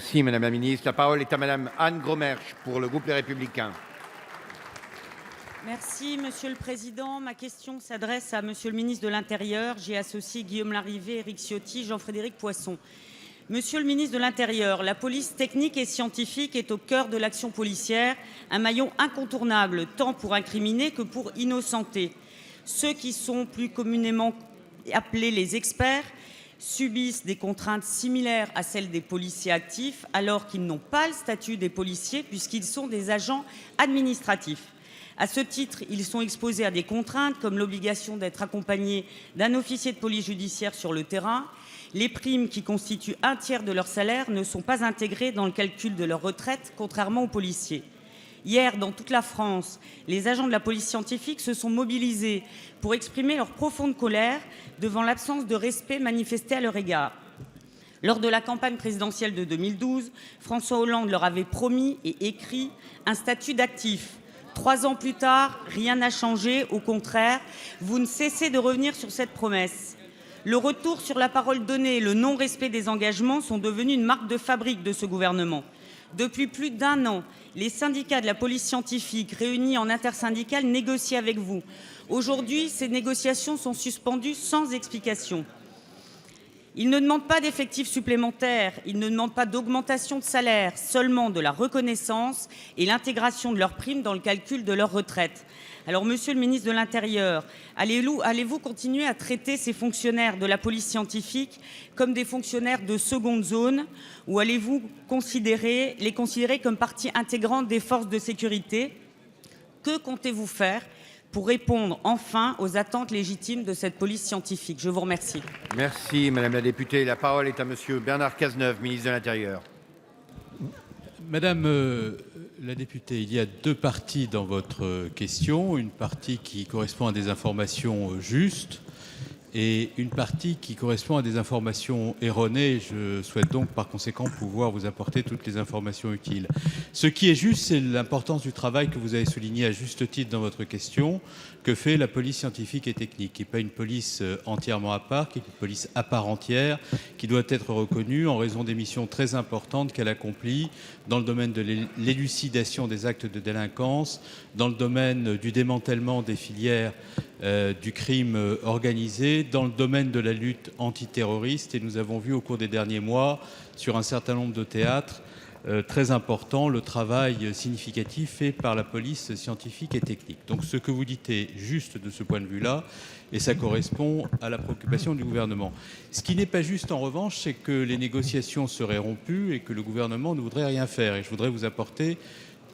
Merci Madame la Ministre. La parole est à Madame Anne Gromersch pour le groupe Les Républicains. Merci Monsieur le Président. Ma question s'adresse à Monsieur le Ministre de l'Intérieur. J'ai associé Guillaume Larrivé, Éric Ciotti, Jean-Frédéric Poisson. Monsieur le ministre de l'Intérieur, la police technique et scientifique est au cœur de l'action policière, un maillon incontournable tant pour incriminer que pour innocenter. Ceux qui sont plus communément appelés les experts subissent des contraintes similaires à celles des policiers actifs alors qu'ils n'ont pas le statut des policiers puisqu'ils sont des agents administratifs. À ce titre, ils sont exposés à des contraintes comme l'obligation d'être accompagnés d'un officier de police judiciaire sur le terrain. Les primes qui constituent un tiers de leur salaire ne sont pas intégrées dans le calcul de leur retraite, contrairement aux policiers. Hier, dans toute la France, les agents de la police scientifique se sont mobilisés pour exprimer leur profonde colère devant l'absence de respect manifesté à leur égard. Lors de la campagne présidentielle de 2012, François Hollande leur avait promis et écrit un statut d'actif. 3 ans plus tard, rien n'a changé. Au contraire, vous ne cessez de revenir sur cette promesse. Le retour sur la parole donnée et le non-respect des engagements sont devenus une marque de fabrique de ce gouvernement. Depuis plus d'1 an, les syndicats de la police scientifique réunis en intersyndicale négocient avec vous. Aujourd'hui, ces négociations sont suspendues sans explication. Ils ne demandent pas d'effectifs supplémentaires, ils ne demandent pas d'augmentation de salaire, seulement de la reconnaissance et l'intégration de leurs primes dans le calcul de leur retraite. Alors, Monsieur le ministre de l'Intérieur, allez-vous continuer à traiter ces fonctionnaires de la police scientifique comme des fonctionnaires de seconde zone ou allez-vous les considérer comme partie intégrante des forces de sécurité? Que comptez-vous faire pour répondre enfin aux attentes légitimes de cette police scientifique? Je vous remercie. Merci Madame la députée. La parole est à Monsieur Bernard Cazeneuve, ministre de l'Intérieur. Madame la députée, il y a 2 parties dans votre question. Une partie qui correspond à des informations justes et une partie qui correspond à des informations erronées. Je souhaite donc par conséquent pouvoir vous apporter toutes les informations utiles. Ce qui est juste, c'est l'importance du travail que vous avez souligné à juste titre dans votre question, que fait la police scientifique et technique, qui n'est pas une police entièrement à part, qui est une police à part entière, qui doit être reconnue en raison des missions très importantes qu'elle accomplit dans le domaine de l'élucidation des actes de délinquance, dans le domaine du démantèlement des filières du crime organisé, dans le domaine de la lutte antiterroriste. Et nous avons vu au cours des derniers mois, sur un certain nombre de théâtres très importants, le travail significatif fait par la police scientifique et technique. Donc ce que vous dites est juste de ce point de vue-là, et ça correspond à la préoccupation du gouvernement. Ce qui n'est pas juste, en revanche, c'est que les négociations seraient rompues et que le gouvernement ne voudrait rien faire. Et je voudrais vous apporter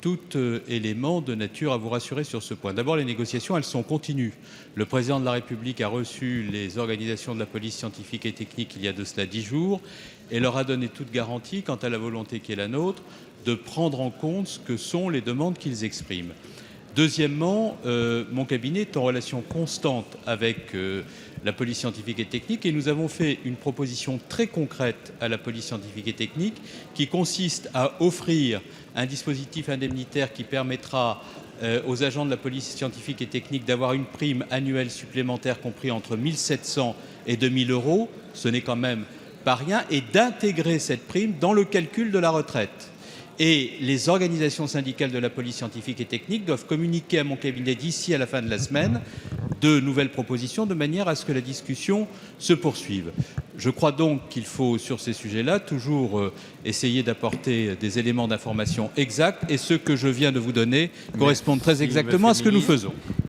tout élément de nature à vous rassurer sur ce point. D'abord, les négociations, elles sont continues. Le président de la République a reçu les organisations de la police scientifique et technique il y a de cela 10 jours et leur a donné toute garantie quant à la volonté qui est la nôtre de prendre en compte ce que sont les demandes qu'ils expriment. Deuxièmement, mon cabinet est en relation constante avec la police scientifique et technique et nous avons fait une proposition très concrète à la police scientifique et technique qui consiste à offrir un dispositif indemnitaire qui permettra aux agents de la police scientifique et technique d'avoir une prime annuelle supplémentaire compris entre 1 700 et 2 000 euros, ce n'est quand même pas rien, et d'intégrer cette prime dans le calcul de la retraite. Et les organisations syndicales de la police scientifique et technique doivent communiquer à mon cabinet d'ici à la fin de la semaine de nouvelles propositions de manière à ce que la discussion se poursuive. Je crois donc qu'il faut, sur ces sujets-là, toujours essayer d'apporter des éléments d'information exacts et ceux que je viens de vous donner correspondent très exactement à ce que nous faisons.